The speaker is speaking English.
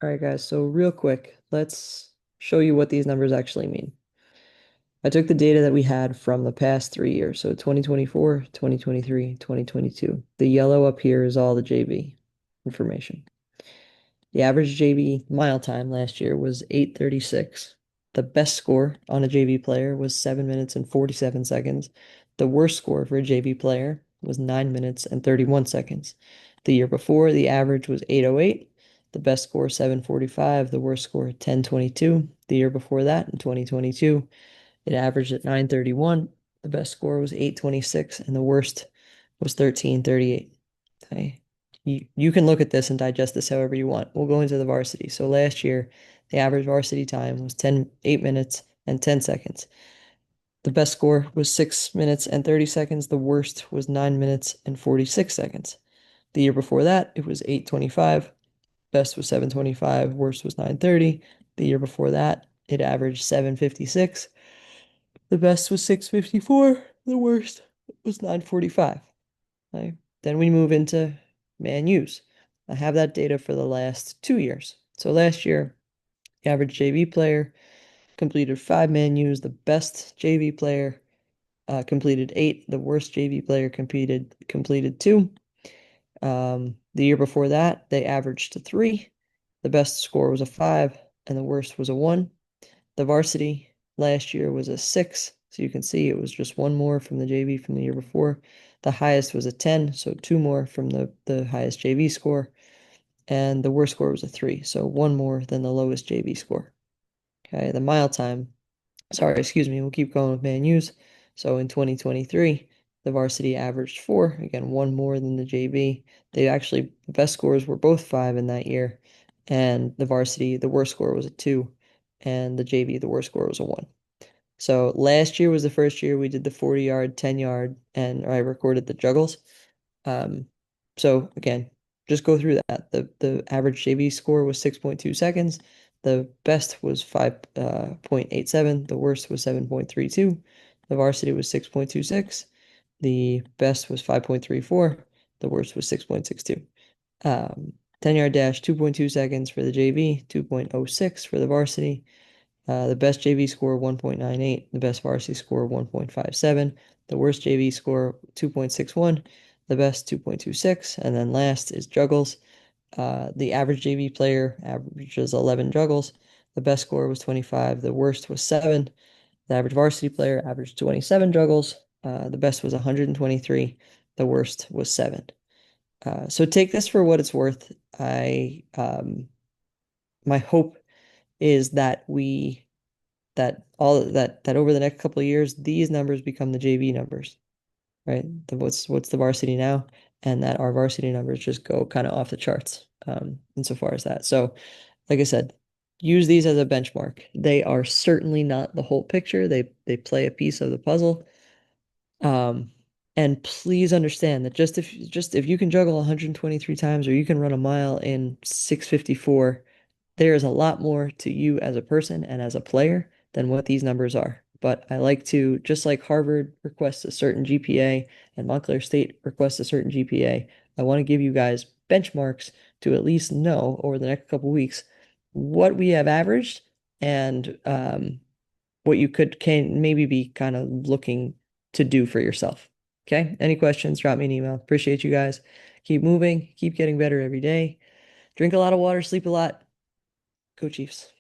All right, guys, so real quick, let's show you what these numbers actually mean. I took the data that we had from the past 3 years, so 2024, 2023, 2022. The yellow up here is all the JV information. The average JV mile time last year was 8:36. The best score on a JV player was 7 minutes and 47 seconds. The worst score for a JV player was 9 minutes and 31 seconds. The year before, the average was 8:08. The best score 7:45, the worst score 10:22. The year before that, in 2022, it averaged at 9:31. The best score was 8:26 and the worst was 13:38. Okay. You can look at this and digest this however you want. We'll go into the varsity. So last year, the average varsity time was 8 minutes and 10 seconds. The best score was 6 minutes and 30 seconds. The worst was 9 minutes and 46 seconds. The year before that, it was 8:25. Best was 7:25. Worst was 9:30. The year before that, it averaged 7:56. The best was 6:54. The worst was 9:45. Okay. Then we move into man use. I have that data for the last 2 years. So last year, the average JV player completed 5 man use. The best JV player completed 8. The worst JV player completed 2. The year before that, they averaged to 3. The best score was a 5, and the worst was a 1. The varsity last year was a 6, so you can see it was just one more from the JV from the year before. The highest was a 10, so two more from the highest JV score, and the worst score was a 3, so one more than the lowest JV score. Okay, the mile time, sorry, excuse me, we'll keep going with man use. So in 2023, the varsity averaged 4, again, one more than the JV. The best scores were both 5 in that year, and the varsity, the worst score was a 2, and the JV, the worst score was a 1. So last year was the first year we did the 40-yard, 10-yard, and I recorded the juggles. Um, so again, just go through that. The average JV score was 6.2 seconds. The best was 5.87. The worst was 7.32. The varsity was 6.26. The best was 5.34. The worst was 6.62. 10-yard dash, 2.2 seconds for the JV, 2.06 for the varsity. The best JV score 1.98, the best varsity score 1.57, the worst JV score 2.61, the best 2.26, and then last is juggles. The average JV player averages 11 juggles. The best score was 25, the worst was 7. The average varsity player averaged 27 juggles. The best was 123, the worst was 7. So take this for what it's worth. My hope is that over the next couple of years, these numbers become the JV numbers, right? What's the varsity now, and that our varsity numbers just go kind of off the charts, insofar as that. So, like I said, use these as a benchmark. They are certainly not the whole picture. They play a piece of the puzzle. Um, and please understand that just if you can juggle 123 times or you can run a mile in 6:54, there is a lot more to you as a person and as a player than what these numbers are. But I like to, just like Harvard requests a certain GPA and Montclair State requests a certain GPA, I want to give you guys benchmarks to at least know over the next couple weeks what we have averaged and what you can maybe be kind of looking to do for yourself. Okay? Any questions, drop me an email. Appreciate you guys. Keep moving, keep getting better every day. Drink a lot of water, sleep a lot. Go Chiefs.